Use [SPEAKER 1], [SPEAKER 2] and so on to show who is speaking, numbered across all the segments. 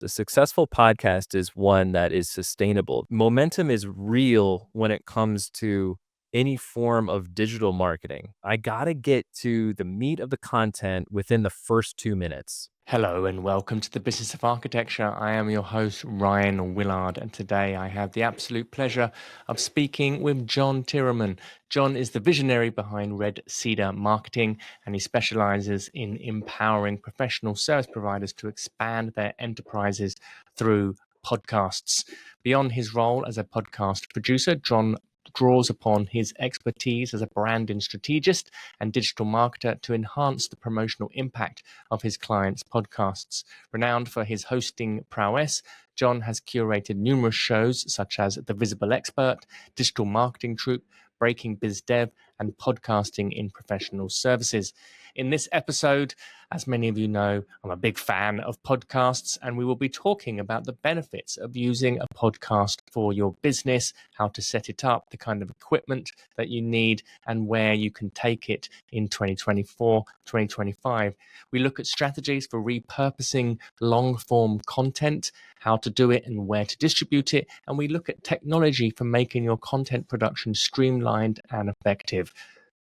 [SPEAKER 1] The successful podcast is one that is sustainable. Momentum is real when it comes to any form of digital marketing. I got to get to the meat of the content within the first 2 minutes.
[SPEAKER 2] Hello and welcome to the Business of Architecture. I am your host, Rion Willard, and today I have the absolute pleasure of speaking with John Tyreman. John is the visionary behind Red Cedar Marketing, and he specializes in empowering professional service providers to expand their enterprises through podcasts. Beyond his role as a podcast producer, John draws upon his expertise as a branding strategist and digital marketer to enhance the promotional impact of his clients' podcasts. Renowned for his hosting prowess, John has curated numerous shows such as The Visible Expert, Digital Marketing Troupe, Breaking Biz Dev, and Podcasting in Professional Services. In this episode, as many of you know, I'm a big fan of podcasts, and we will be talking about the benefits of using a podcast for your business, how to set it up, the kind of equipment that you need, and where you can take it in 2024, 2025. We look at strategies for repurposing long-form content, how to do it and where to distribute it, and we look at technology for making your content production streamlined and effective.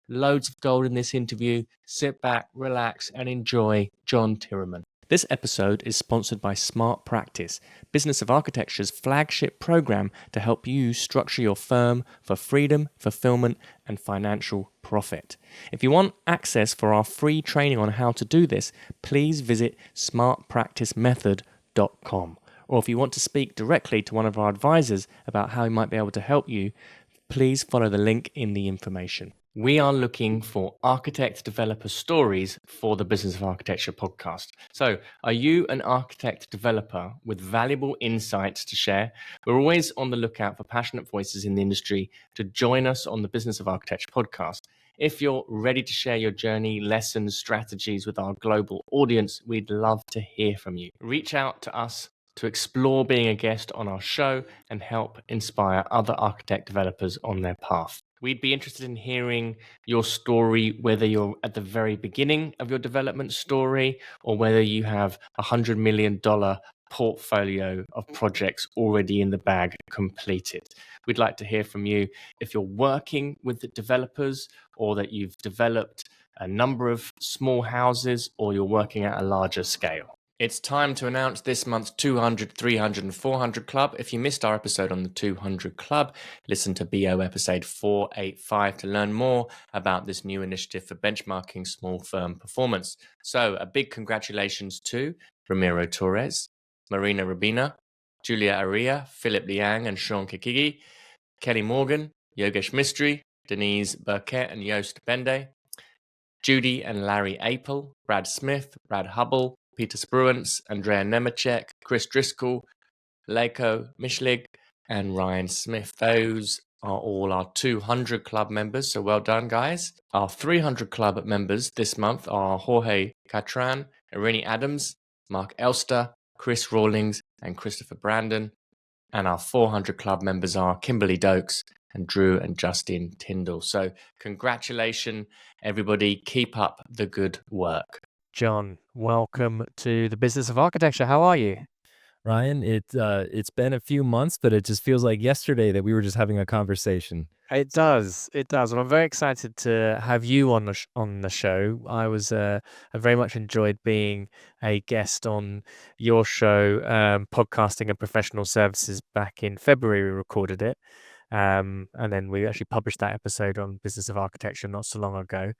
[SPEAKER 2] Loads of gold in this interview. Sit back, relax, and enjoy John Tyreman. This episode is sponsored by Smart Practice, Business of Architecture's flagship program to help you structure your firm for freedom, fulfillment, and financial profit. If you want access for our free training on how to do this, please visit smartpracticemethod.com. Or if you want to speak directly to one of our advisors about how he might be able to help you, please follow the link in the information. We are looking for architect developer stories for the Business of Architecture podcast. So, are you an architect developer with valuable insights to share? We're always on the lookout for passionate voices in the industry to join us on the Business of Architecture podcast. If you're ready to share your journey, lessons, strategies with our global audience, we'd love to hear from you. Reach out to us to explore being a guest on our show and help inspire other architect developers on their path. We'd be interested in hearing your story, whether you're at the very beginning of your development story or whether you have $100 million portfolio of projects already in the bag completed. We'd like to hear from you if you're working with the developers or that you've developed a number of small houses or you're working at a larger scale. It's time to announce this month's 200, 300, and 400 Club. If you missed our episode on the 200 Club, listen to BO episode 485 to learn more about this new initiative for benchmarking small firm performance. So a big congratulations to Ramiro Torres, Marina Rabina, Julia Aria, Philip Liang and Sean Kikigi, Kelly Morgan, Yogesh Mistry, Denise Burkett and Joost Bende, Judy and Larry Apel, Brad Smith, Brad Hubble, Peter Spruance, Andrea Nemecek, Chris Driscoll, Leko Mishlig, and Ryan Smith. Those are all our 200 Club members, so well done, guys. Our 300 Club members this month are Jorge Catran, Irini Adams, Mark Elster, Chris Rawlings, and Christopher Brandon. And our 400 Club members are Kimberly Dokes and Drew and Justin Tyndall. So congratulations, everybody. Keep up the good work.
[SPEAKER 3] John, welcome to the Business of Architecture. How are you?
[SPEAKER 1] Ryan, it's been a few months, but it just feels like yesterday that we were just having a conversation.
[SPEAKER 3] It does, and I'm very excited to have you on the show. I very much enjoyed being a guest on your show, podcasting and professional services. Back in February, we recorded it, and then we actually published that episode on Business of Architecture not so long ago.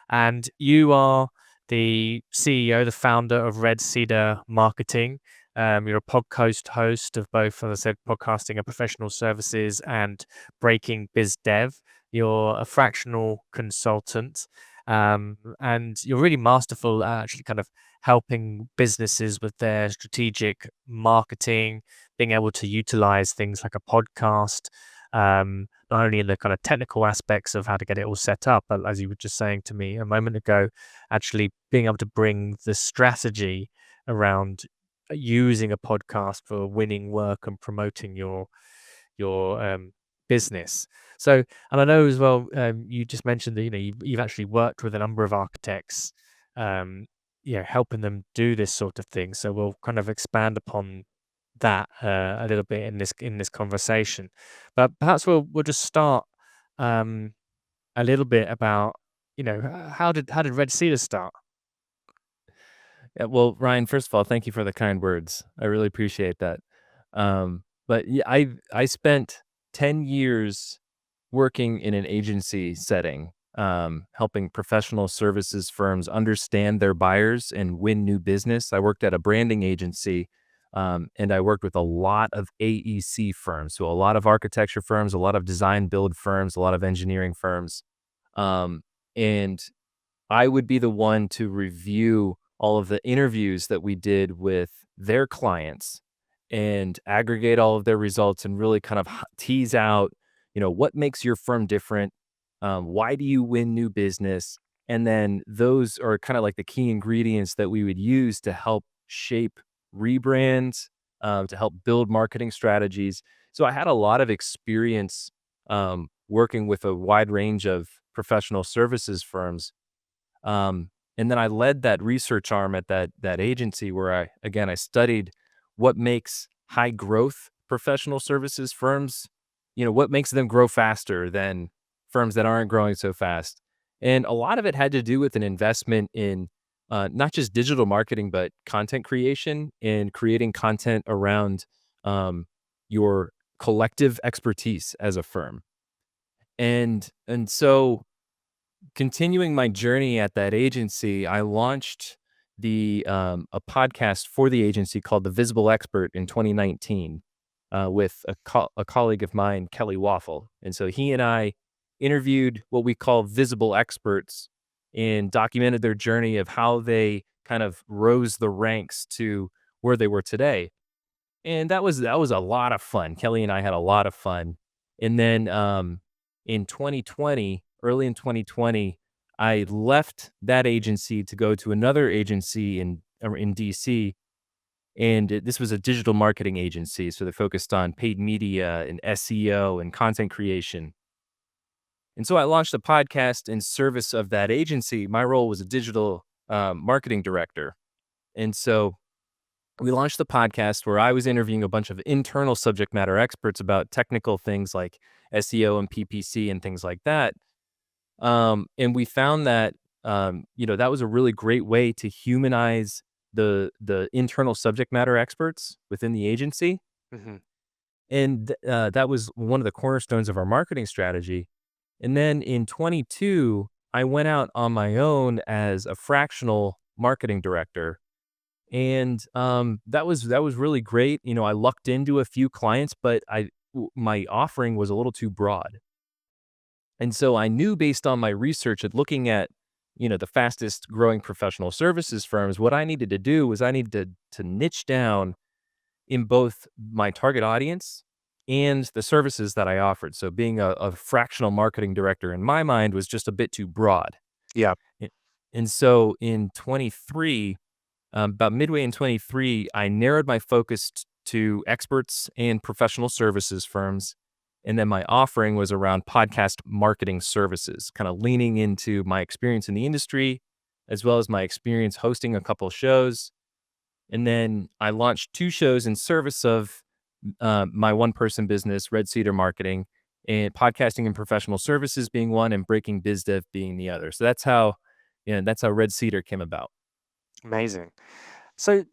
[SPEAKER 3] And you are the CEO, the founder of Red Cedar Marketing. You're a podcast host of both, as I said, podcasting and professional services and Breaking Biz Dev. You're a fractional consultant, and you're really masterful at actually kind of helping businesses with their strategic marketing, being able to utilize things like a podcast, not only in the kind of technical aspects of how to get it all set up, but as you were just saying to me a moment ago, actually being able to bring the strategy around using a podcast for winning work and promoting your business. So, and I know as well, you just mentioned that you've actually worked with a number of architects helping them do this sort of thing. So we'll kind of expand upon that a little bit in this conversation. But perhaps we'll just start a little bit about how did Red Cedar start?
[SPEAKER 1] Yeah, well, Ryan, first of all, thank you for the kind words. I really appreciate that. But yeah, I spent 10 years working in an agency setting, helping professional services firms understand their buyers and win new business. I worked at a branding agency, and I worked with a lot of AEC firms, so a lot of architecture firms, a lot of design build firms, a lot of engineering firms. Um, and I would be the one to review all of the interviews that we did with their clients and aggregate all of their results and really kind of tease out, what makes your firm different? Why do you win new business? And then those are kind of like the key ingredients that we would use to help shape rebrands, to help build marketing strategies. So I had a lot of experience working with a wide range of professional services firms, and then I led that research arm at that agency where I studied what makes high growth professional services firms, what makes them grow faster than firms that aren't growing so fast. And a lot of it had to do with an investment in not just digital marketing, but content creation and creating content around your collective expertise as a firm. And so continuing my journey at that agency, I launched a podcast for the agency called The Visible Expert in 2019 with a colleague of mine, Kelly Waffle. And so he and I interviewed what we call visible experts and documented their journey of how they kind of rose the ranks to where they were today. And that was a lot of fun. Kelly and I had a lot of fun. And then in 2020, early in 2020, I left that agency to go to another agency in DC, and this was a digital marketing agency, so they focused on paid media and SEO and content creation. And so I launched a podcast in service of that agency. My role was a digital marketing director, and so we launched the podcast where I was interviewing a bunch of internal subject matter experts about technical things like SEO and PPC and things like that. And we found that that was a really great way to humanize the internal subject matter experts within the agency,
[SPEAKER 3] Hmm.
[SPEAKER 1] and that was one of the cornerstones of our marketing strategy. And then in 22, I went out on my own as a fractional marketing director, and that was really great. I lucked into a few clients, but my offering was a little too broad. And so I knew based on my research and looking at, the fastest growing professional services firms, what I needed to do was I needed to niche down in both my target audience and the services that I offered. So being a fractional marketing director in my mind was just a bit too broad.
[SPEAKER 3] Yeah.
[SPEAKER 1] A- And so in 23, about midway in 23, I narrowed my focus to experts and professional services firms. And then my offering was around podcast marketing services, kind of leaning into my experience in the industry, as well as my experience hosting a couple shows. And then I launched two shows in service of my one person business, Red Cedar Marketing, and podcasting and professional services being one, and breaking biz dev being the other. So that's how Red Cedar came about.
[SPEAKER 3] Amazing. So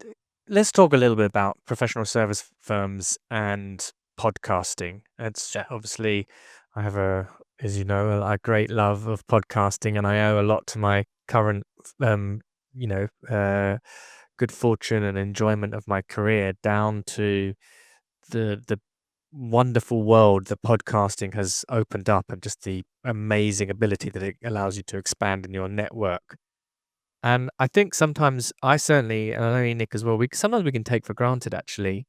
[SPEAKER 3] let's talk a little bit about professional service firms and podcasting. It's
[SPEAKER 1] Yeah.
[SPEAKER 3] obviously, I have as you know, a great love of podcasting, and I owe a lot to my current, you know, uh, good fortune and enjoyment of my career down to the wonderful world that podcasting has opened up, and just the amazing ability that it allows you to expand in your network. And I think sometimes I certainly, and I know you, Nick, as well, sometimes we can take for granted actually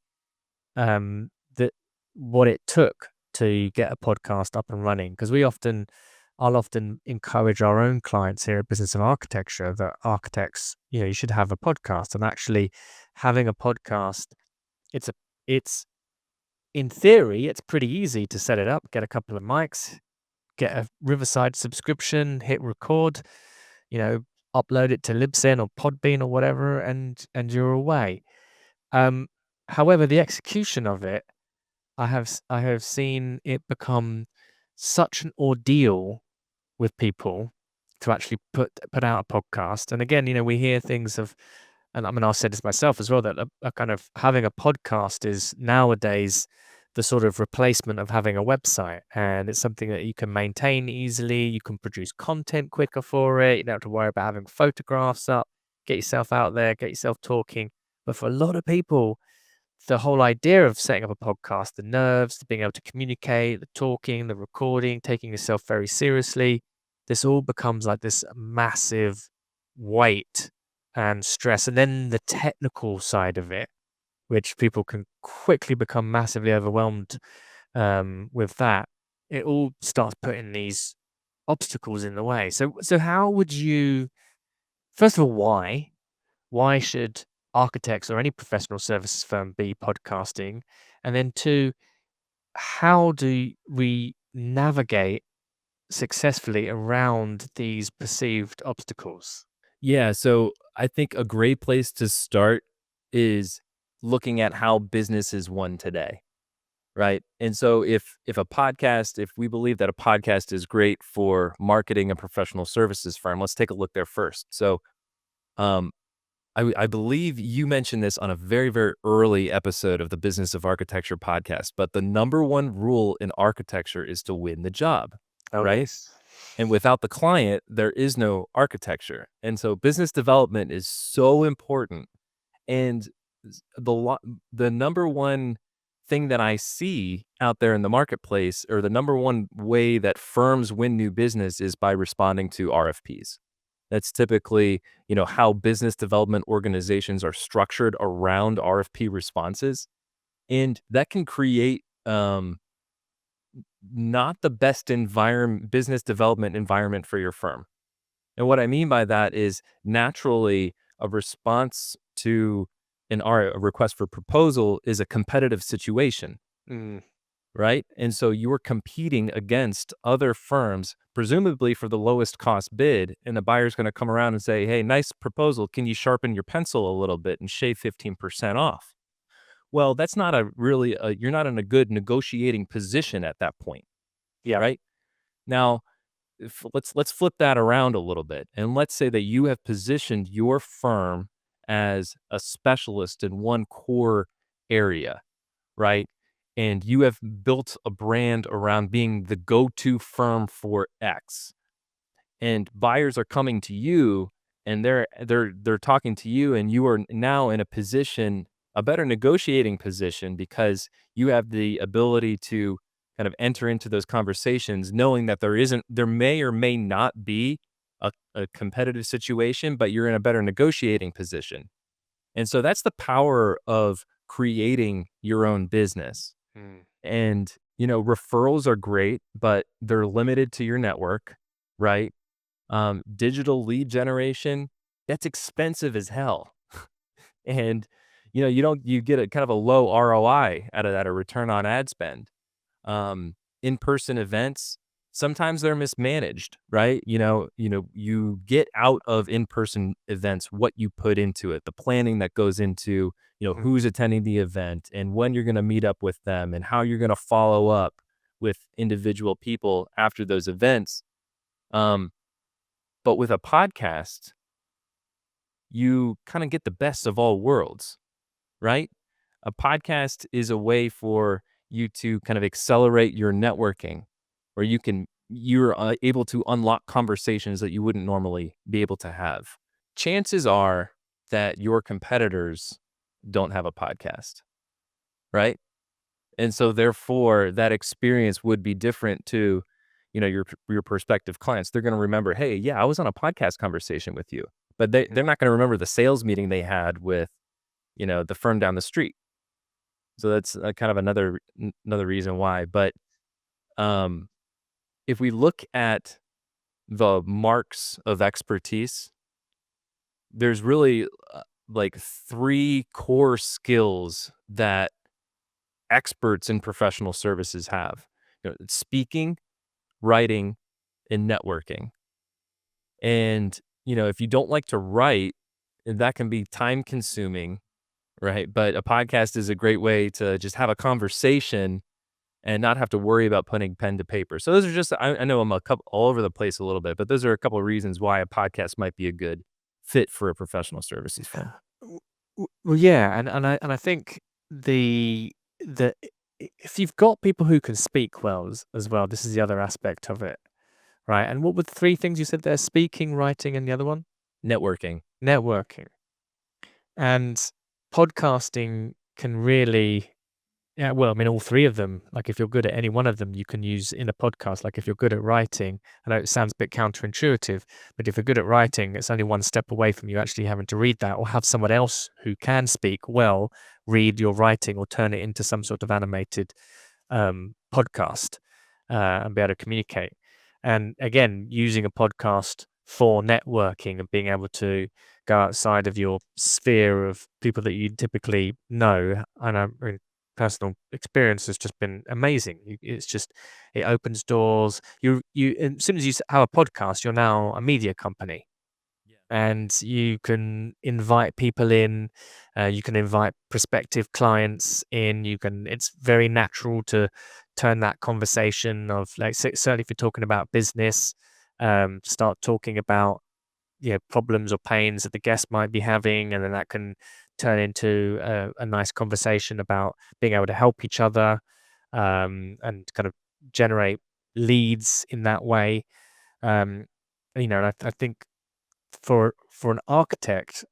[SPEAKER 3] that what it took to get a podcast up and running. Because I'll often encourage our own clients here at Business of Architecture that architects, you should have a podcast. And actually having a podcast, it's a it's in theory, it's pretty easy to set it up, get a couple of mics, get a Riverside subscription, hit record, you know, upload it to Libsyn or Podbean or whatever, and you're away. However, the execution of it, I have seen it become such an ordeal with people to actually put out a podcast. And again, we hear things of, and I mean, I've said this myself as well, that a kind of having a podcast is nowadays the sort of replacement of having a website, and it's something that you can maintain easily. You can produce content quicker for it. You don't have to worry about having photographs up. Get yourself out there, get yourself talking. But for a lot of people, the whole idea of setting up a podcast, the nerves, the being able to communicate, the talking, the recording, taking yourself very seriously, this all becomes like this massive weight and stress. And then the technical side of it, which people can quickly become massively overwhelmed with that, it all starts putting these obstacles in the way. So how would you, first of all, why? Why should architects or any professional services firm be podcasting? And then two, how do we navigate successfully around these perceived obstacles?
[SPEAKER 1] Yeah, so I think a great place to start is looking at how business is won today, right? And so if we believe that a podcast is great for marketing a professional services firm, let's take a look there first. So, um, I believe you mentioned this on a very, very early episode of the Business of Architecture podcast, but the number one rule in architecture is to win the job,
[SPEAKER 3] Oh,
[SPEAKER 1] right?
[SPEAKER 3] yes.
[SPEAKER 1] And without the client, there is no architecture. And so business development is so important. And the number one thing that I see out there in the marketplace, or the number one way that firms win new business, is by responding to RFPs. That's typically, how business development organizations are structured around RFP responses. And that can create not the best business development environment for your firm. And what I mean by that is, naturally, a response to a request for proposal is a competitive situation,
[SPEAKER 3] Mm,
[SPEAKER 1] right? And so you are competing against other firms, presumably for the lowest cost bid, and the buyer's going to come around and say, "Hey, nice proposal. Can you sharpen your pencil a little bit and shave 15% off?" Well, that's not you're not in a good negotiating position at that point,
[SPEAKER 3] yeah.
[SPEAKER 1] right? Now, let's flip that around a little bit, and let's say that you have positioned your firm as a specialist in one core area, right? And you have built a brand around being the go-to firm for X, and buyers are coming to you, and they're talking to you, and you are now in a better negotiating position, because you have the ability to kind of enter into those conversations knowing that there may or may not be a competitive situation, but you're in a better negotiating position. And so that's the power of creating your own business.
[SPEAKER 3] Mm,
[SPEAKER 1] And referrals are great, but they're limited to your network, right? Digital lead generation, that's expensive as hell. And, you get a kind of a low ROI out of that, a return on ad spend. In-person events, sometimes they're mismanaged, right? You get out of in-person events what you put into it, the planning that goes into,
[SPEAKER 3] mm,
[SPEAKER 1] who's attending the event and when you're going to meet up with them and how you're going to follow up with individual people after those events. Um, but with a podcast, you kind of get the best of all worlds, right? A podcast is a way for you to kind of accelerate your networking, where you're able to unlock conversations that you wouldn't normally be able to have. Chances are that your competitors don't have a podcast, right? And so therefore that experience would be different to, your prospective clients. They're going to remember, "Hey, yeah, I was on a podcast conversation with you." But
[SPEAKER 3] mm.
[SPEAKER 1] they're not going to remember the sales meeting they had with, the firm down the street. So that's kind of another reason why. But um, if we look at the marks of expertise, there's really like three core skills that experts in professional services have: speaking, writing, and networking. And if you don't like to write, that can be time consuming, right? But a podcast is a great way to just have a conversation and not have to worry about putting pen to paper. So those are just, I know I'm a couple all over the place a little bit, but those are a couple of reasons why a podcast might be a good fit for a professional services firm.
[SPEAKER 3] Well, yeah, and I think the if you've got people who can speak well as well, this is the other aspect of it, right? And what were the three things you said there? Speaking, writing, and the other one?
[SPEAKER 1] Networking.
[SPEAKER 3] Networking. And podcasting can really, yeah, well, I mean, all three of them, like if you're good at any one of them, you can use in a podcast. Like if you're good at writing, I know it sounds a bit counterintuitive, but if you're good at writing, it's only one step away from you actually having to read that or have someone else who can speak well read your writing or turn it into some sort of animated podcast and be able to communicate. And again, using a podcast for networking and being able to go outside of your sphere of people that you typically know. And I mean, personal experience has just been amazing. It's just it opens doors. You as soon as have a podcast, you're now a media company,
[SPEAKER 1] Yeah.
[SPEAKER 3] and you can invite people in. You can invite prospective clients in. It's very natural to turn that conversation of like certainly if you're talking about business, start talking about problems or pains that the guest might be having, and then that can turn into a nice conversation about being able to help each other and kind of generate leads in that way. Um, and I think for an architect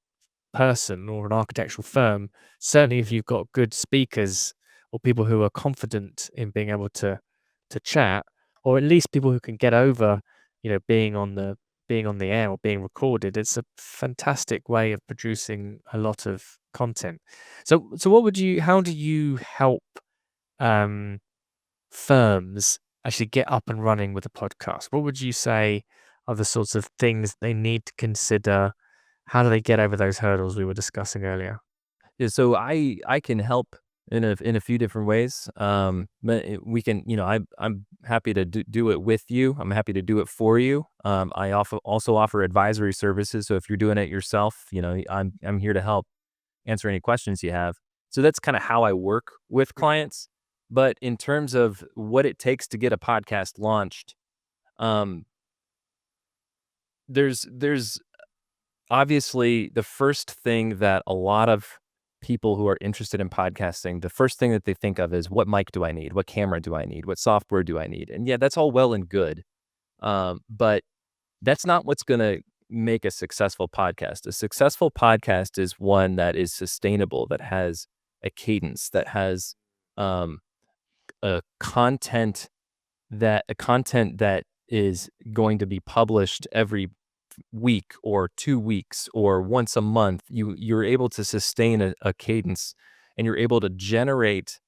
[SPEAKER 3] person or an architectural firm, certainly if you've got good speakers or people who are confident in being able to chat, or at least people who can get over, being on the air or being recorded, it's a fantastic way of producing a lot of content. So how do you help um, firms actually get up and running with a podcast? What would you say are the sorts of things they need to consider? How do they get over those hurdles we were discussing earlier?
[SPEAKER 1] Yeah, so I can help in a few different ways. But we can, I'm happy to do it with you. I'm happy to do it for you. I also offer advisory services. So if you're doing it yourself, I'm here to help answer any questions you have. So that's kind of how I work with clients. But in terms of what it takes to get a podcast launched, um, there's obviously the first thing that a lot of people who are interested in podcasting, the first thing that they think of is what mic do I need? What camera do I need? What software do I need? And yeah, that's all well and good. But that's not what's going to make a successful podcast. A successful podcast is one that is sustainable, that has a cadence, that has um, a content that is going to be published every week or 2 weeks or once a month. You're able to sustain a cadence, and you're able to generate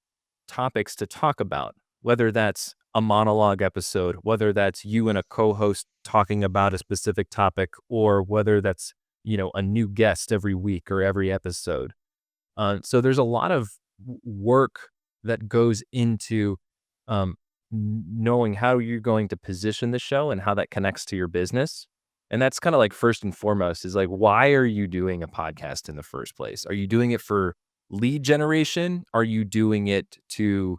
[SPEAKER 1] topics to talk about, whether that's a monologue episode, whether that's you and a co-host talking about a specific topic, or whether that's, a new guest every week or every episode. So there's a lot of work that goes into um, knowing how you're going to position the show and how that connects to your business. And that's kind of like first and foremost is like, why are you doing a podcast in the first place? Are you doing it for lead generation? Are you doing it to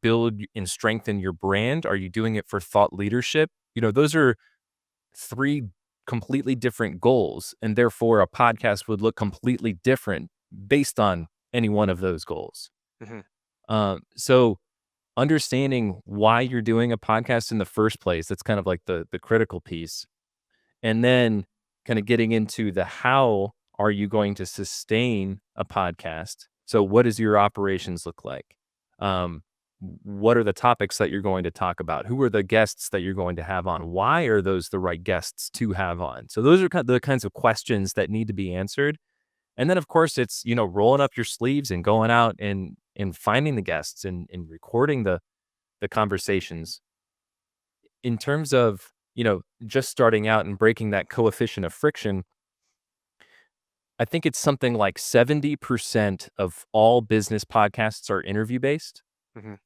[SPEAKER 1] build and strengthen your brand? Are you doing it for thought leadership? Those are three completely different goals. And therefore, a podcast would look completely different based on any one of those goals.
[SPEAKER 3] Mhm.
[SPEAKER 1] So understanding why you're doing a podcast in the first place, that's kind of like the critical piece. And then kind of getting into the how are you going to sustain a podcast? So what does your operations look like? What are the topics that you're going to talk about? Who are the guests that you're going to have on? Why are those the right guests to have on? So those are the kinds of questions that need to be answered. And then of course it's, rolling up your sleeves and going out and finding the guests and recording the conversations. In terms of, just starting out and breaking that coefficient of friction, I think it's something like 70% of all business podcasts are interview based.
[SPEAKER 3] Mhm.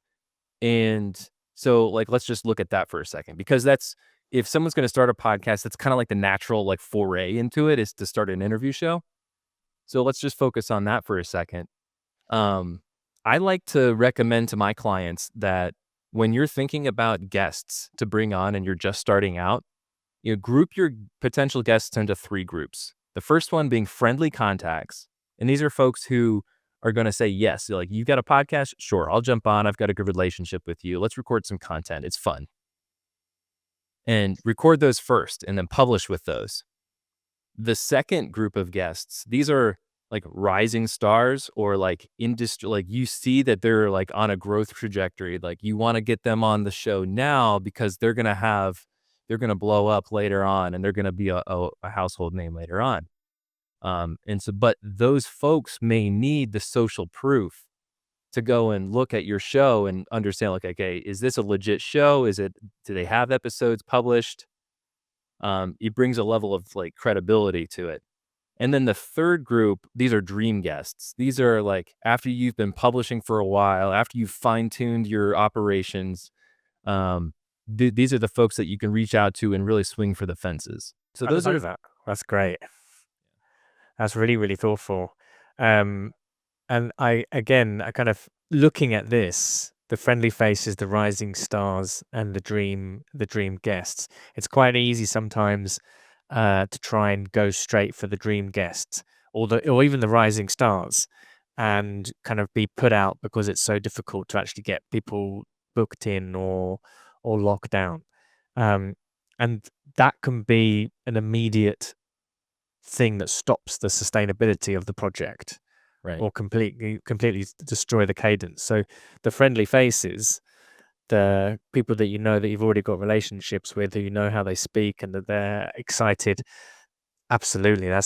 [SPEAKER 1] And so like, let's just look at that for a second, because that's if someone's going to start a podcast, that's kind of like the natural like foray into it is to start an interview show. So let's just focus on that for a second. Um, I like to recommend to my clients that when you're thinking about guests to bring on and you're just starting out, you know, group your potential guests into 3 groups. The first one being friendly contacts. And these are folks who are going to say, yes, like, you got a podcast? Sure, I'll jump on. I've got a good relationship with you. Let's record some content. It's fun. And record those first and then publish with those. The second group of guests, these are like rising stars or like industry, like you see that they're like on a growth trajectory. Like you want to get them on the show now because they're going to blow up later on and they're going to be a household name later on. But those folks may need the social proof to go and look at your show and understand, like, okay, is this a legit show? Do they have episodes published? It brings a level of like credibility to it. And then the third group, these are dream guests. These are like after you've been publishing for a while, after you've fine-tuned your operations, these are the folks that you can reach out to and really swing for the fences. So
[SPEAKER 3] I
[SPEAKER 1] those are
[SPEAKER 3] like that. That's great. That's really, really thoughtful. Um, and I kind of looking at this, the friendly faces, the rising stars, and the dream guests. It's quite easy sometimes to try and go straight for the dream guests, or even the rising stars, and kind of be put out because it's so difficult to actually get people booked in or locked down. Um, and that can be an immediate thing that stops the sustainability of the project
[SPEAKER 1] right.
[SPEAKER 3] or completely destroy the cadence. So the friendly faces, the people that you know that you've already got relationships with, who you know how they speak and that they're excited. Absolutely, I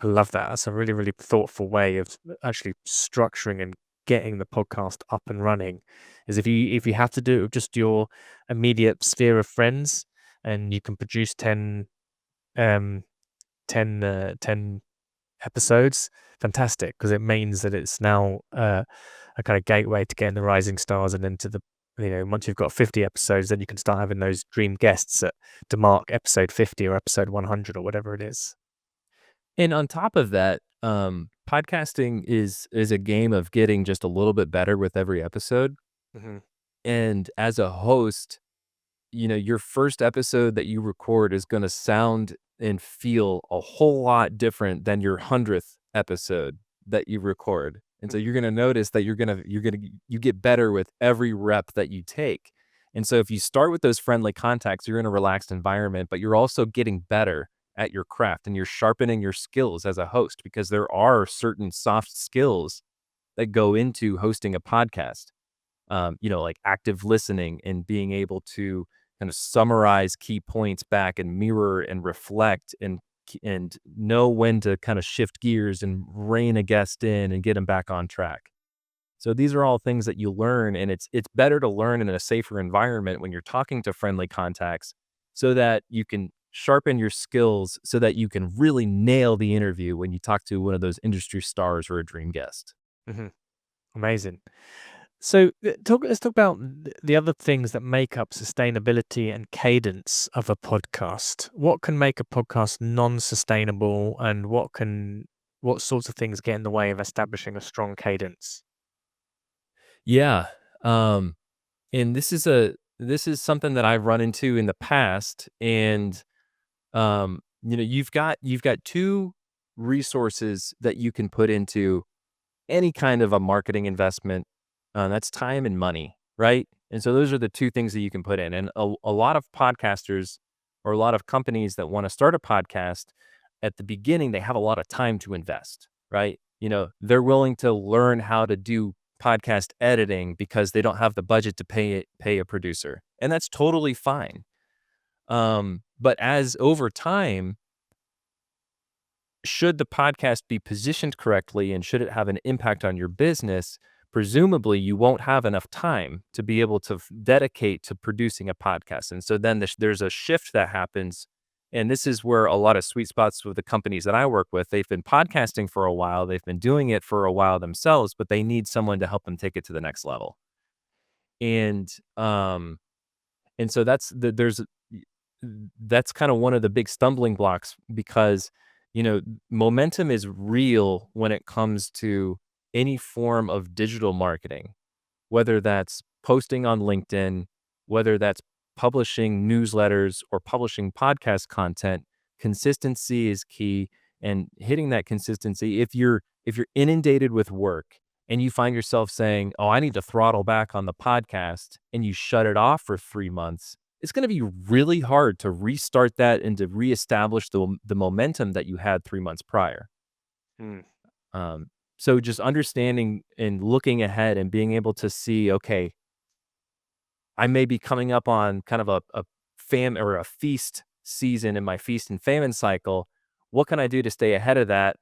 [SPEAKER 3] love that. That's a really, really thoughtful way of actually structuring and getting the podcast up and running. Is if you have to do it with just your immediate sphere of friends, and you can produce 10 um 10 episodes, fantastic, because it means that it's now a kind of gateway to getting the rising stars, and then to the, once you've got 50 episodes, then you can start having those dream guests to mark episode 50 or episode 100 or whatever it is.
[SPEAKER 1] And on top of that, podcasting is a game of getting just a little bit better with every episode.
[SPEAKER 3] Mm-hmm.
[SPEAKER 1] And as a host, your first episode that you record is going to sound and feel a whole lot different than your 100th episode that you record. And so you're going to notice that you get better with every rep that you take. And so if you start with those friendly contacts, you're in a relaxed environment, but you're also getting better at your craft and you're sharpening your skills as a host, because there are certain soft skills that go into hosting a podcast. Like active listening and being able to kind of summarize key points back and mirror and reflect and know when to kind of shift gears and rein a guest in and get them back on track. So these are all things that you learn, and it's better to learn in a safer environment when you're talking to friendly contacts, so that you can sharpen your skills, so that you can really nail the interview when you talk to one of those industry stars or a dream guest.
[SPEAKER 3] Mm-hmm. Amazing. So let's talk about the other things that make up sustainability and cadence of a podcast. What can make a podcast non-sustainable, and what sorts of things get in the way of establishing a strong cadence?
[SPEAKER 1] Yeah. And this is something that I've run into in the past. And you've got 2 resources that you can put into any kind of a marketing investment. That's time and money, right? And so those are the 2 things that you can put in. And a lot of podcasters or a lot of companies that want to start a podcast, at the beginning, they have a lot of time to invest, right? They're willing to learn how to do podcast editing because they don't have the budget to pay a producer. And that's totally fine. But as over time, should the podcast be positioned correctly and should it have an impact on your business, presumably you won't have enough time to be able to dedicate to producing a podcast. And so then there's a shift that happens. And this is where a lot of sweet spots with the companies that I work with, they've been podcasting for a while, they've been doing it for a while themselves, but they need someone to help them take it to the next level. And so there's that's kind of one of the big stumbling blocks because, momentum is real when it comes to any form of digital marketing, whether that's posting on LinkedIn, whether that's publishing newsletters or publishing podcast content. Consistency is key, and hitting that consistency. If you're inundated with work and you find yourself saying, "Oh, I need to throttle back on the podcast," and you shut it off for 3 months, it's going to be really hard to restart that and to reestablish the momentum that you had 3 months prior.
[SPEAKER 3] Mm.
[SPEAKER 1] So just understanding and looking ahead and being able to see, okay, I may be coming up on kind of a fam or a feast season in my feast and famine cycle. What can I do to stay ahead of that?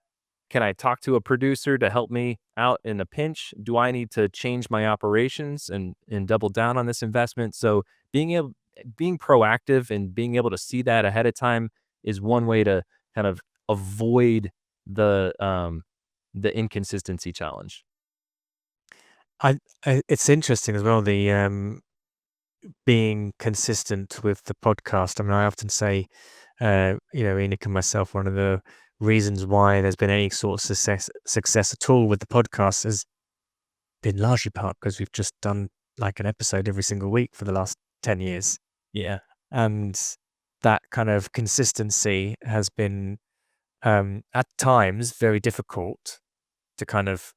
[SPEAKER 1] Can I talk to a producer to help me out in a pinch? Do I need to change my operations and double down on this investment? So being proactive and being able to see that ahead of time is one way to kind of avoid the inconsistency challenge.
[SPEAKER 3] It's interesting as well, the being consistent with the podcast. I mean, I often say, Enoch and myself, one of the reasons why there's been any sort of success at all with the podcast has been largely part because we've just done like an episode every single week for the last 10 years.
[SPEAKER 1] Yeah.
[SPEAKER 3] And that kind of consistency has been at times very difficult to kind of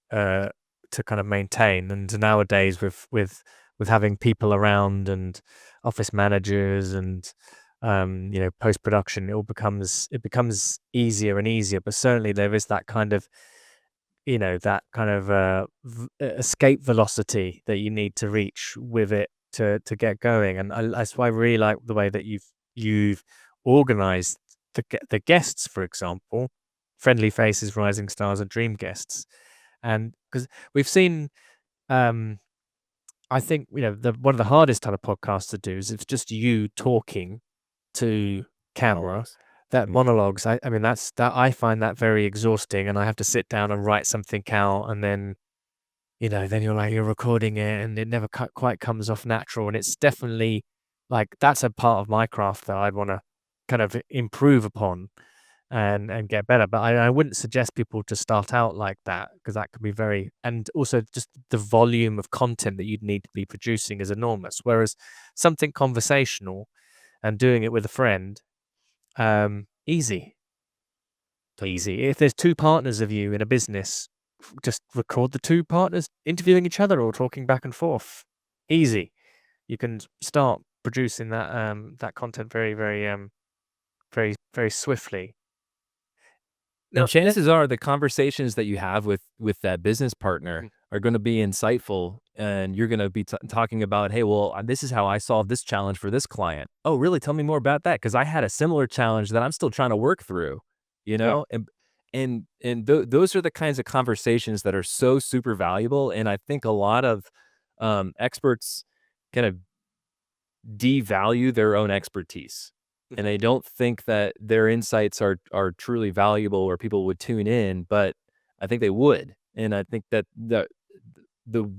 [SPEAKER 3] maintain. And nowadays with having people around and office managers and post production, it becomes easier and easier. But certainly there is that kind of escape velocity that you need to reach with it to get going. And that's why I really like the way that you've organized the guests, for example, friendly faces, rising stars, and dream guests. And because we've seen, I think one of the hardest type of podcasts to do is it's just you talking to camera.
[SPEAKER 1] Monologues.
[SPEAKER 3] That
[SPEAKER 1] Mm.
[SPEAKER 3] monologues, I mean, I find that very exhausting, and I have to sit down and write something out, and then then you're recording it, and it never quite comes off natural. And it's definitely like that's a part of my craft that I'd want to kind of improve upon and get better. But I wouldn't suggest people to start out like that because that could be and also just the volume of content that you'd need to be producing is enormous. Whereas something conversational and doing it with a friend, easy. If there's two partners of you in a business, just record the two partners interviewing each other or talking back and forth. Easy. You can start producing that content very, very, very, very swiftly.
[SPEAKER 1] And
[SPEAKER 3] Now,
[SPEAKER 1] chances are the conversations that you have with that business partner
[SPEAKER 3] Mm.
[SPEAKER 1] are going to be insightful, and you're going to be talking about, hey, well, this is how I solved this challenge for this client. Oh, really? Tell me more about that because I had a similar challenge that I'm still trying to work through.
[SPEAKER 3] Yeah.
[SPEAKER 1] Those are the kinds of conversations that are so super valuable, and I think a lot of experts kind of devalue their own expertise, and they don't think that their insights are truly valuable or people would tune in, but I think they would. And I think that the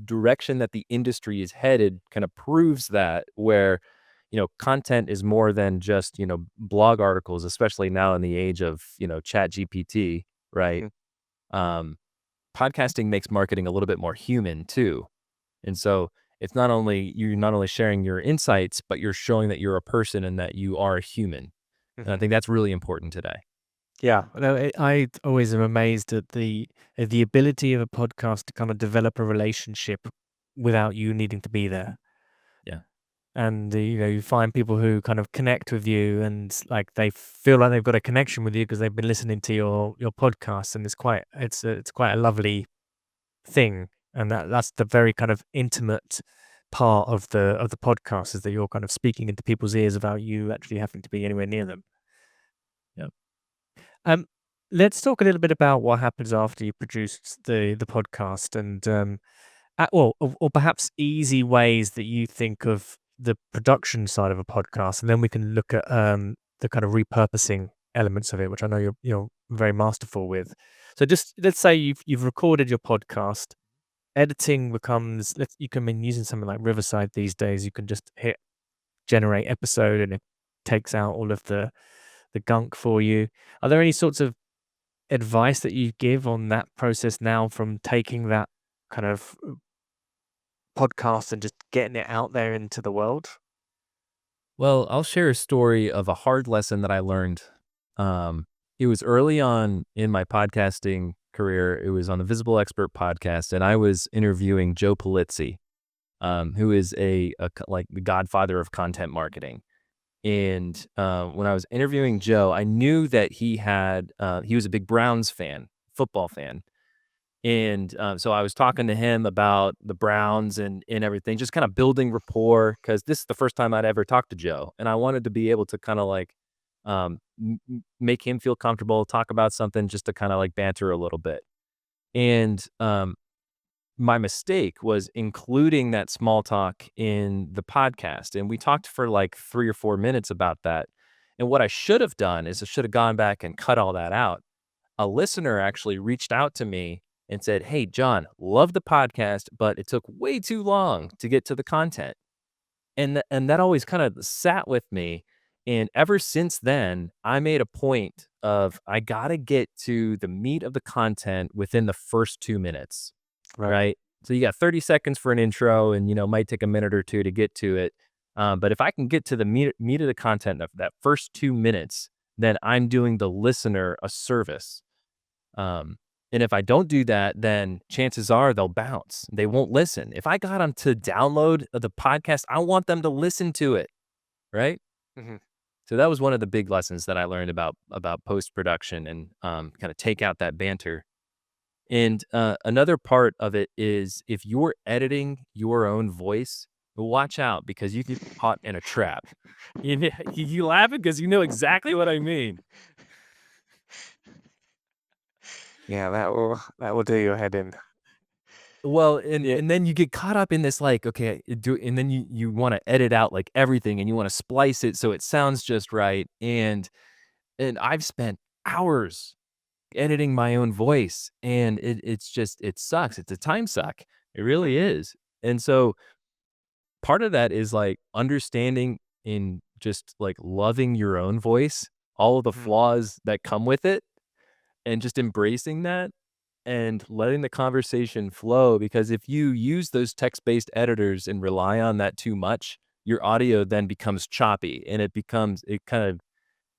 [SPEAKER 1] direction that the industry is headed kind of proves that where, content is more than just, blog articles, especially now in the age of, Chat GPT, right?
[SPEAKER 3] Mhm.
[SPEAKER 1] Um, Podcasting makes marketing a little bit more human too. And so you're not only sharing your insights, but you're showing that you're a person and that you are a human. And I
[SPEAKER 3] Mhm.
[SPEAKER 1] think that's really important today.
[SPEAKER 3] Yeah, no, I always am amazed at the ability of a podcast to kind of develop a relationship without you needing to be there.
[SPEAKER 1] Yeah.
[SPEAKER 3] And you find people who kind of connect with you, and like they feel like they've got a connection with you because they've been listening to your podcast, and it's quite a lovely thing. And that's the very kind of intimate part of the podcast is that you're kind of speaking into people's ears without you actually having to be anywhere near them.
[SPEAKER 1] Yeah.
[SPEAKER 3] Um, let's talk a little bit about what happens after you produced the podcast, and or perhaps easy ways that you think of the production side of a podcast, and then we can look at the kind of repurposing elements of it, which I know you're very masterful with. So just let's say you've recorded your podcast. Editing becomes you can be using something like Riverside these days. You can just hit generate episode, and takes out all of the gunk for you. Are there any sorts of advice that you give on that process now, from taking that kind of podcast and just getting it out there into the world?
[SPEAKER 1] Well, I'll share a story of a hard lesson that I learned. Um, it was early on in my podcasting career. It was on the Visible Expert podcast, and I was interviewing Joe Pulizzi, who is like the godfather of content marketing. And when I was interviewing Joe, I knew that he was a big Browns fan, football fan. And so I was talking to him about the Browns and everything, just kind of building rapport, because this is the first time I'd ever talked to Joe. And I wanted to be able to kind of like make him feel comfortable, talk about something, just to kind of like banter a little bit. And my mistake was including that small talk in the podcast. And we talked for like 3 or 4 minutes about that. And what I should have done is I should have gone back and cut all that out. A listener actually reached out to me and said, "Hey, John, love the podcast, but it took way too long to get to the content." And that always kind of sat with me. And ever since then, I made a point of I got to get to the meat of the content within the first 2 minutes,
[SPEAKER 3] Right.
[SPEAKER 1] right? So you got 30 seconds for an intro, and might take a minute or two to get to it. But if I can get to the meat of the content of that first 2 minutes, then I'm doing the listener a service. Um, and if I don't do that, then chances are they'll bounce. They won't listen. If I got them to download the podcast, I want them to listen to it, right?
[SPEAKER 3] Hmm.
[SPEAKER 1] So that was one of the big lessons that I learned about post production, and kind of take out that banter. And another part of it is, if you're editing your own voice, watch out, because you get caught in a trap. You laughing because you know exactly what I mean.
[SPEAKER 3] Yeah, that will do your head in.
[SPEAKER 1] Well, and
[SPEAKER 3] Yeah.
[SPEAKER 1] and then you get caught up in this, like, okay, and then you want to edit out like everything, and you want to splice it so it sounds just right. And I've spent hours editing my own voice, and it sucks. It's a time suck. It really is. And so part of that is like understanding, in just like loving your own voice, all of the
[SPEAKER 3] Mhm.
[SPEAKER 1] flaws that come with it, and just embracing that and letting the conversation flow. Because if you use those text-based editors and rely on that too much, your audio then becomes choppy, and it kind of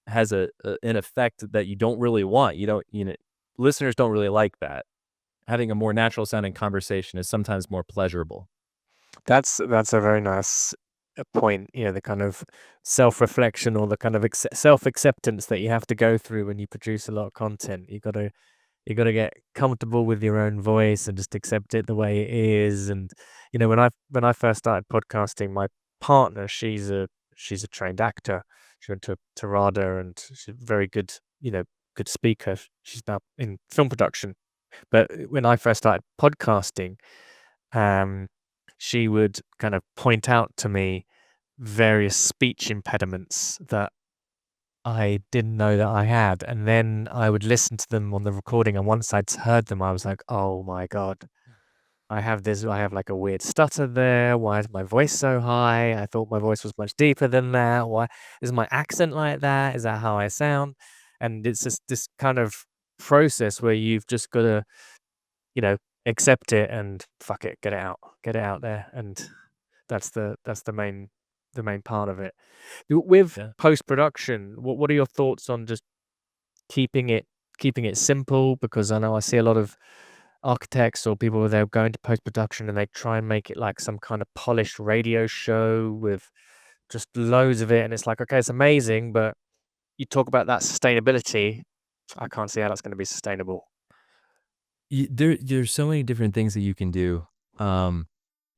[SPEAKER 1] has an effect that you don't really want. You don't, listeners don't really like that. Having a more natural sounding conversation is sometimes more pleasurable.
[SPEAKER 3] That's a very nice point. The kind of self-reflection, or the kind of self-acceptance that you have to go through when you produce a lot of content. You got to get comfortable with your own voice and just accept it the way it is. And when I first started podcasting, my partner, she's a trained actor. She went to RADA, and she's a very good, good speaker. She's now in film production. But when I first started podcasting, um, she would kind of point out to me various speech impediments that I didn't know that I had. And then I would listen to them on the recording. And once I'd heard them, I was like, oh my God, I have like a weird stutter there. Why is my voice so high? I thought my voice was much deeper than that. Why is my accent like that? Is that how I sound? And it's just this kind of process where you've just got to, you know, accept it and fuck it, get it out there. And that's the main part of it. With
[SPEAKER 1] Yeah.
[SPEAKER 3] post-production, what are your thoughts on just keeping it keeping it simple? Because I know I see a lot of architects or people, they'll go into post-production and they try and make it like some kind of polished radio show with just loads of it, and it's like, okay, it's amazing, but you talk about that sustainability. I can't see how that's going to be sustainable.
[SPEAKER 1] There's so many different things that you can do. Um,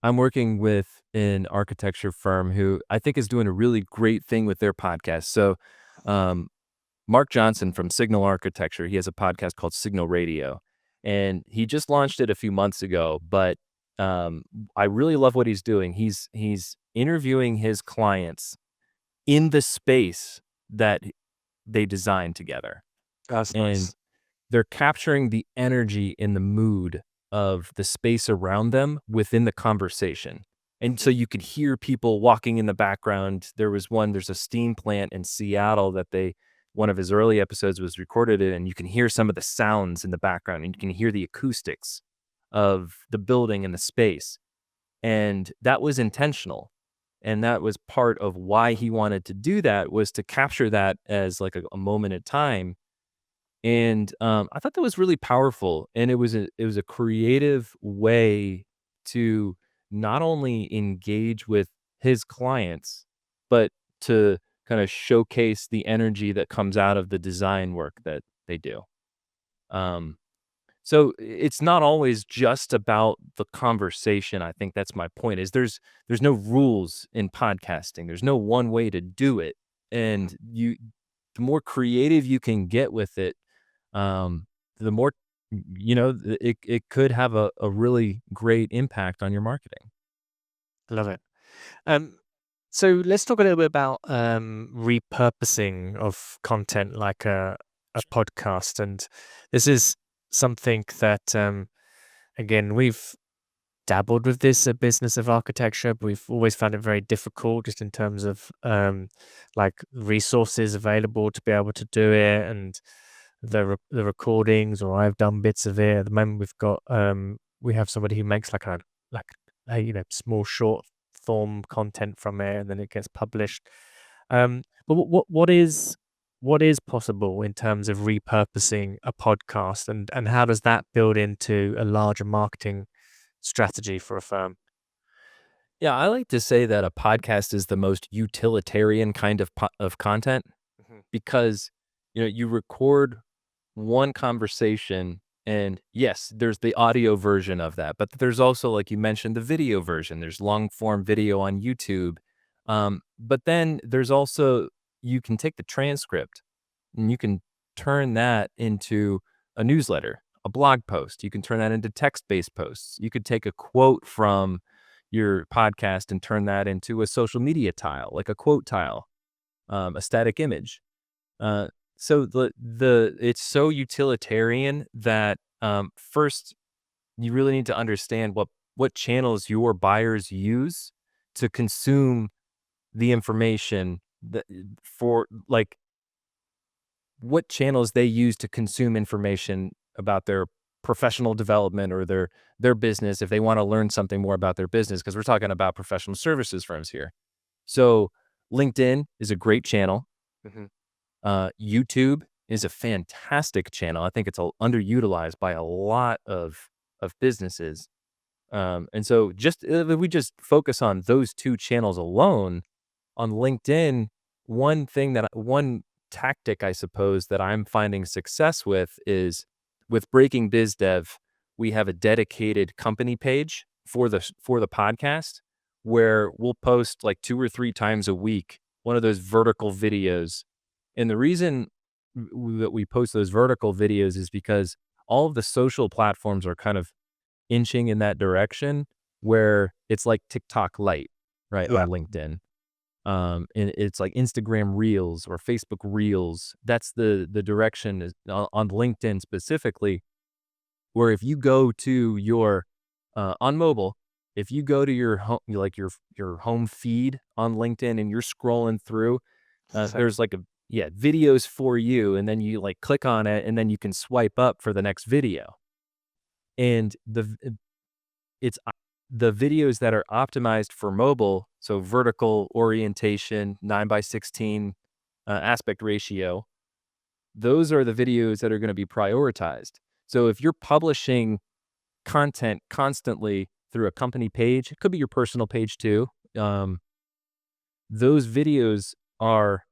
[SPEAKER 1] I'm working with an architecture firm who I think is doing a really great thing with their podcast. So, um, Mark Johnson from Signal Architecture, he has a podcast called Signal Radio, and he just launched it a few months ago. But I really love what he's doing. He's interviewing his clients in the space that they designed together,
[SPEAKER 3] That's
[SPEAKER 1] and
[SPEAKER 3] nice.
[SPEAKER 1] they're capturing the energy and the mood of the space around them within the conversation. And so you could hear people walking in the background. There's a steam plant in Seattle that one of his early episodes was recorded in, and you can hear some of the sounds in the background and you can hear the acoustics of the building and the space. And that was intentional. And that was part of why he wanted to do that, was to capture that as like a moment in time. And I thought that was really powerful. And it was a creative way to not only engage with his clients, but to kind of showcase the energy that comes out of the design work that they do. Um, so it's not always just about the conversation. I think that's my point, is there's no rules in podcasting. There's no one way to do it. And the more creative you can get with it, the more, it could have a really great impact on your marketing.
[SPEAKER 3] I love it. Um, so let's talk a little bit about repurposing of content, like a podcast. And this is something that, again, we've dabbled with this business of architecture, but we've always found it very difficult, just in terms of like resources available to be able to do it, and the recordings, or I've done bits of it. At the moment, we have somebody who makes like a small short form content from it, and then it gets published. But what is possible in terms of repurposing a podcast, and how does that build into a larger marketing strategy for a firm?
[SPEAKER 1] Yeah, I like to say that a podcast is the most utilitarian kind of content,
[SPEAKER 3] Mhm.
[SPEAKER 1] because you record one conversation, and yes, there's the audio version of that, but there's also, like you mentioned, the video version. There's long form video on YouTube. But then there's also, you can take the transcript and you can turn that into a newsletter, a blog post. You can turn that into text-based posts. You could take a quote from your podcast and turn that into a social media tile, like a quote tile, a static image. Uh, so it's so utilitarian that, first, you really need to understand what channels your buyers use to consume the information, that for like what channels they use to consume information about their professional development or their business, if they want to learn something more about their business, because we're talking about professional services firms here. So LinkedIn is a great channel.
[SPEAKER 3] Mhm.
[SPEAKER 1] YouTube is a fantastic channel. I think it's underutilized by a lot of businesses. And so, just if we just focus on those two channels alone, on LinkedIn, one tactic, I suppose, that I'm finding success with is, with Breaking Biz Dev, we have a dedicated company page for the podcast, where we'll post like 2 or 3 times a week one of those vertical videos. And the reason that we post those vertical videos is because all of the social platforms are kind of inching in that direction, where it's like TikTok light, right,
[SPEAKER 3] Yeah.
[SPEAKER 1] on LinkedIn. And it's like Instagram Reels or Facebook Reels. That's the direction, is on LinkedIn specifically, where if you go to your on mobile, if you go to your home, like your home feed on LinkedIn, and you're scrolling through,
[SPEAKER 3] So,
[SPEAKER 1] there's like videos for you, and then you like click on it, and then you can swipe up for the next video. And it's the videos that are optimized for mobile, so vertical orientation, 9:16 aspect ratio, those are the videos that are going to be prioritized. So if you're publishing content constantly through a company page, it could be your personal page too. Um, those videos are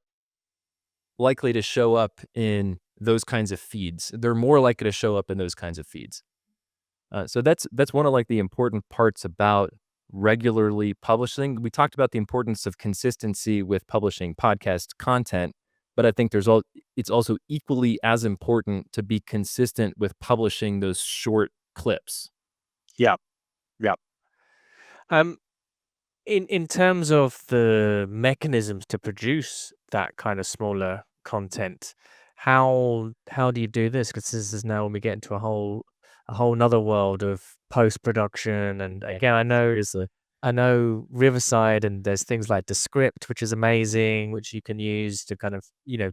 [SPEAKER 1] likely to show up in those kinds of feeds. They're more likely to show up in those kinds of feeds. So that's one of, like, the important parts about regularly publishing. We talked about the importance of consistency with publishing podcast content, but I think it's also equally as important to be consistent with publishing those short clips.
[SPEAKER 3] yeah, yeah. Um, in terms of the mechanisms to produce that kind of smaller content, how do you do this? Because this is now when we get into a whole nother world of post production, and
[SPEAKER 1] Yeah,
[SPEAKER 3] again, I know
[SPEAKER 1] seriously.
[SPEAKER 3] I know Riverside, and there's things like Descript, which is amazing, which you can use to kind of,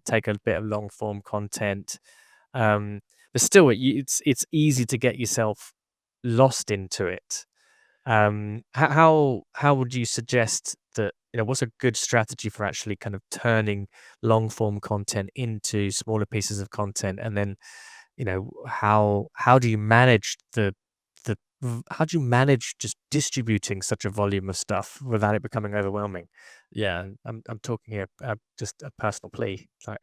[SPEAKER 3] take a bit of long form content. But still, it's easy to get yourself lost into it. How would you suggest that, what's a good strategy for actually kind of turning long form content into smaller pieces of content? And then, how do you manage how do you manage just distributing such a volume of stuff without it becoming overwhelming? Yeah, I'm talking here, just a personal plea. Like,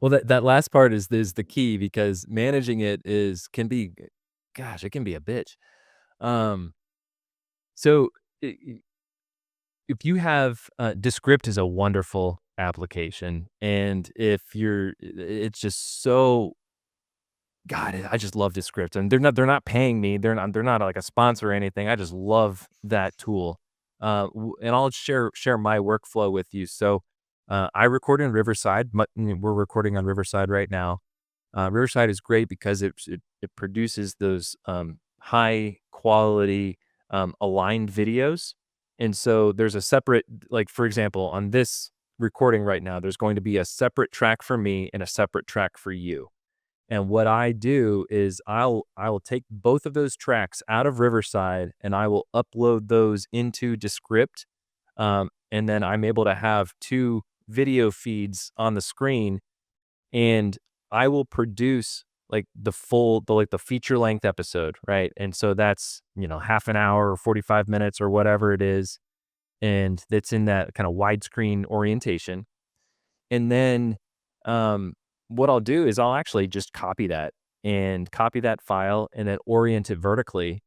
[SPEAKER 1] Well, that last part is the key because managing it is can be gosh, it can be a bitch. Um, so if you have Descript is a wonderful application, and if you're it's just so God, I just love Descript, and they're not paying me. They're not like a sponsor or anything. I just love that tool. And I'll share my workflow with you. So, I record in Riverside. We're recording on Riverside right now. Riverside is great because it produces those high quality aligned videos, and so there's a separate like for example on this recording right now, there's going to be a separate track for me and a separate track for you. And what I do is I will take both of those tracks out of Riverside and I will upload those into Descript, and then I'm able to have two video feeds on the screen, and I will produce like the feature length episode, right? And so that's half an hour or 45 minutes or whatever it is, and it's in that kind of widescreen orientation. And then, um, what I'll do is I'll actually just copy that file and then orient it vertically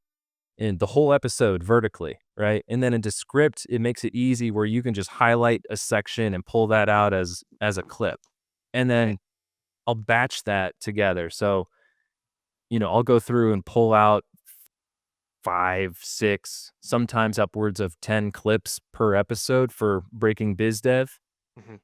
[SPEAKER 1] in the whole episode vertically, right? And then in Descript, it makes it easy where you can just highlight a section and pull that out as a clip. And
[SPEAKER 3] okay.
[SPEAKER 1] then I'll batch that together. So, I'll go through and pull out 5, 6, sometimes upwards of 10 clips per episode for Breaking Biz Dev.
[SPEAKER 3] Mhm.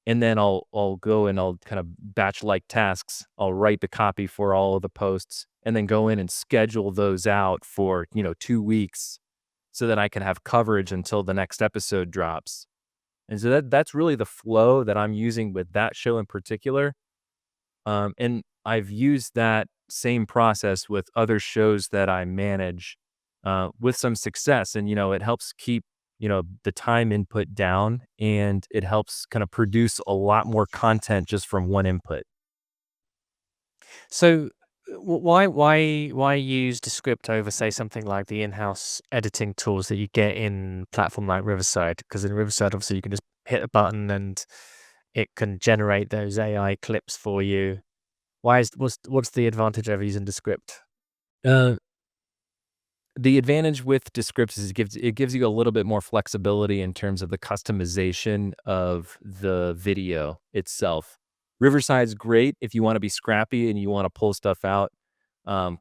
[SPEAKER 1] And then I'll go and I'll kind of batch like tasks. I'll write the copy for all of the posts and then go in and schedule those out for, 2 weeks so that I can have coverage until the next episode drops. And so that's really the flow that I'm using with that show in particular. And I've used that same process with other shows that I manage with some success. And, it helps keep, the time input down and it helps kind of produce a lot more content just from one input.
[SPEAKER 3] So, why use Descript over, say, something like the in-house editing tools that you get in platform like Riverside? Because in Riverside, obviously, you can just hit a button and it can generate those AI clips for you. What's the advantage of using Descript?
[SPEAKER 1] Uh, The advantage with Descript is it gives you a little bit more flexibility in terms of the customization of the video itself. Riverside's great if you wanna be scrappy and you wanna pull stuff out,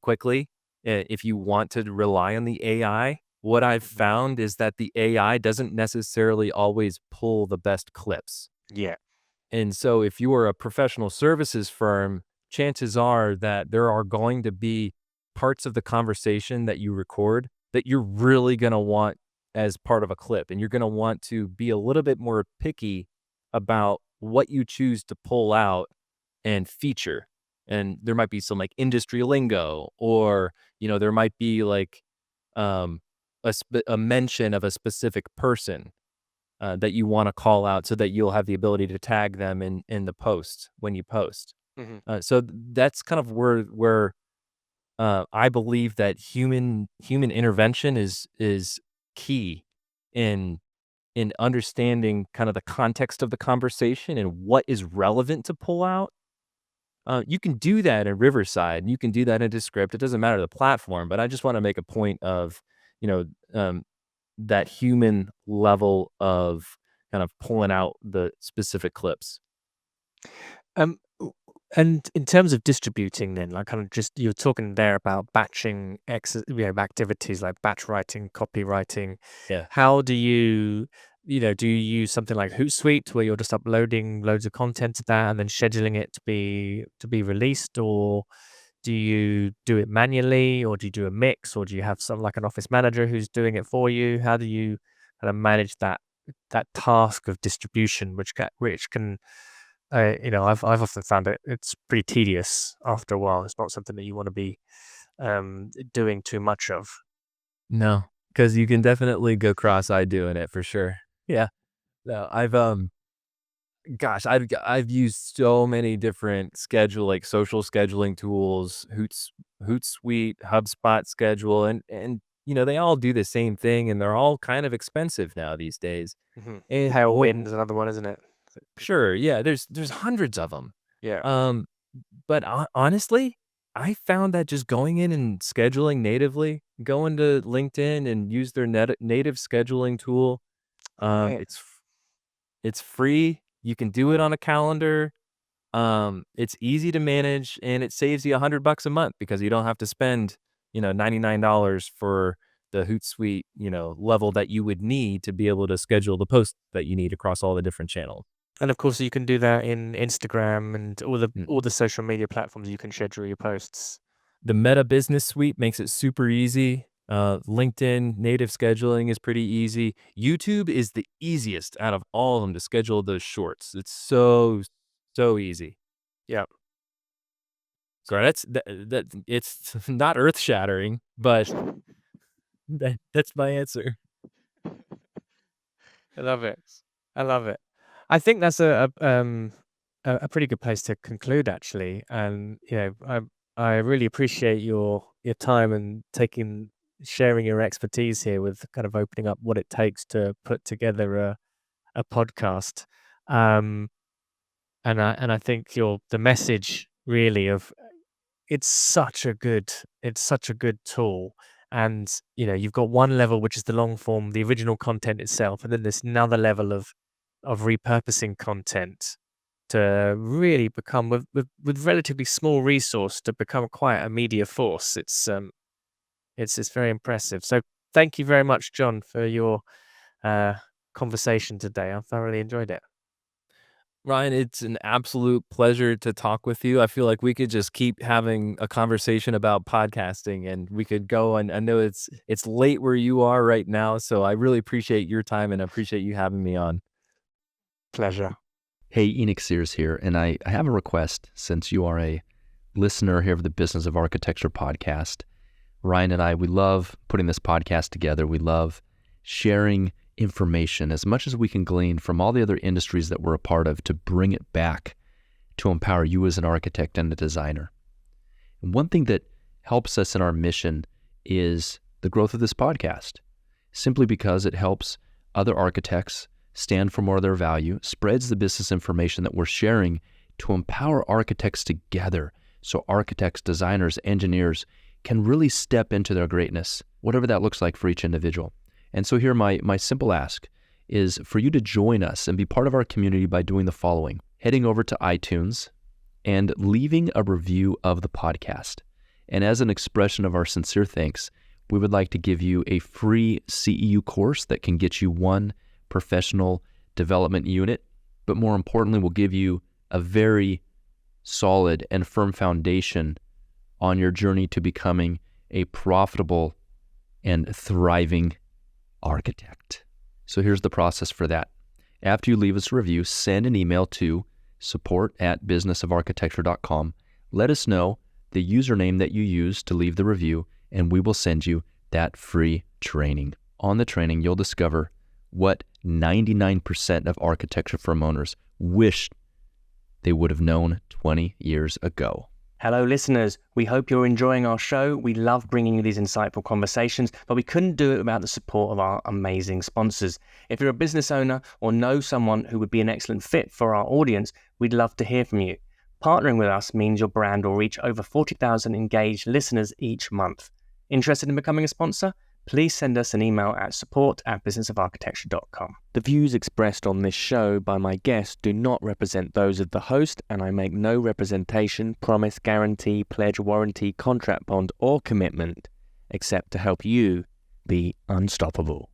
[SPEAKER 1] quickly. If you want to rely on the AI, what I've
[SPEAKER 3] Mhm.
[SPEAKER 1] found is that the AI doesn't necessarily always pull the best clips.
[SPEAKER 3] Yeah.
[SPEAKER 1] And so if you are a professional services firm, chances are that there are going to be parts of the conversation that you record that you're really going to want as part of a clip. And you're going to want to be a little bit more picky about what you choose to pull out and feature. And there might be some like industry lingo, or, there might be like um, a mention of a specific person that you want to call out so that you'll have the ability to tag them in the post when you post.
[SPEAKER 3] Mhm.
[SPEAKER 1] That's kind of where I believe that human intervention is key in understanding kind of the context of the conversation and what is relevant to pull out. You can do that in Riverside, and you can do that in Descript. It doesn't matter the platform, but I just want to make a point of, you know, um, that human level of kind of pulling out the specific clips.
[SPEAKER 3] W and in terms of distributing then, like, kind of just you were talking there about batching activities like batch writing, copywriting.
[SPEAKER 1] Yeah.
[SPEAKER 3] How do do you use something like Hootsuite where you're just uploading loads of content to that and then scheduling it to be released? Or Do you do it manually, or do you do a mix, or do you have some like an office manager who's doing it for you? How do you kind of manage that task of distribution, which can I've often found it's pretty tedious after a while. It's not something that you want to be doing too much of.
[SPEAKER 1] No, because you can definitely go cross-eyed doing it for sure. Yeah. No, I've used so many different social scheduling tools, Hootsuite, HubSpot schedule, and they all do the same thing, and they're all kind of expensive now these days. And
[SPEAKER 3] Tailwind is another one, isn't it?
[SPEAKER 1] sure, yeah, there's hundreds of them.
[SPEAKER 3] Yeah.
[SPEAKER 1] Um, but honestly, I found that just going in and scheduling natively, going to LinkedIn and use their native scheduling tool,
[SPEAKER 3] Right.
[SPEAKER 1] it's free. You can do it on a calendar. It's easy to manage, and it saves you $100 a month because you don't have to spend, $99 for the Hootsuite, level that you would need to be able to schedule the posts that you need across all the different channels.
[SPEAKER 3] And of course, you can do that in Instagram and
[SPEAKER 1] Mm.
[SPEAKER 3] all the social media platforms. You can schedule your posts.
[SPEAKER 1] The Meta Business Suite makes it super easy. LinkedIn native scheduling is pretty easy. YouTube is the easiest out of all of them to schedule those shorts. It's so easy.
[SPEAKER 3] Yeah.
[SPEAKER 1] So that it's not earth shattering, but that's my answer.
[SPEAKER 3] I love it. I love it. I think that's a pretty good place to conclude, actually. And I really appreciate your time and sharing your expertise here with kind of opening up what it takes to put together a podcast. Um, and I think the message really of it's such a good tool. And you've got one level, which is the long form, the original content itself, and then there's another level of repurposing content to really become with relatively small resource to become quite a media force. It's very impressive. So thank you very much, John, for your conversation today. I thoroughly enjoyed it.
[SPEAKER 1] Ryan, it's an absolute pleasure to talk with you. I feel like we could just keep having a conversation about podcasting, and we could go, and I know it's late where you are right now, so I really appreciate your time and I appreciate you having me on.
[SPEAKER 3] Pleasure.
[SPEAKER 4] Hey, Enoch Sears here, and I have a request since you are a listener here of the Business of Architecture podcast. Ryan and I, we love putting this podcast together. We love sharing information as much as we can glean from all the other industries that we're a part of to bring it back to empower you as an architect and a designer. And one thing that helps us in our mission is the growth of this podcast, simply because it helps other architects stand for more of their value, spreads the business information that we're sharing to empower architects together so architects, designers, engineers can really step into their greatness, whatever that looks like for each individual. And so here my simple ask is for you to join us and be part of our community by doing the following: heading over to iTunes and leaving a review of the podcast. And as an expression of our sincere thanks, we would like to give you a free CEU course that can get you one professional development unit, but more importantly, will give you a very solid and firm foundation on your journey to becoming a profitable and thriving architect. So here's the process for that. After you leave us a review, send an email to support@businessofarchitecture.com. Let us know the username that you use to leave the review, and we will send you that free training. On the training, you'll discover what 99% of architecture firm owners wish they would have known 20 years ago.
[SPEAKER 2] Hello, listeners. We hope you're enjoying our show. We love bringing you these insightful conversations, but we couldn't do it without the support of our amazing sponsors. If you're a business owner or know someone who would be an excellent fit for our audience, we'd love to hear from you. Partnering with us means your brand will reach over 40,000 engaged listeners each month. Interested in becoming a sponsor? Please send us an email at support@businessofarchitecture.com. The views expressed on this show by my guests do not represent those of the host, and I make no representation, promise, guarantee, pledge, warranty, contract bond, or commitment except to help you be unstoppable.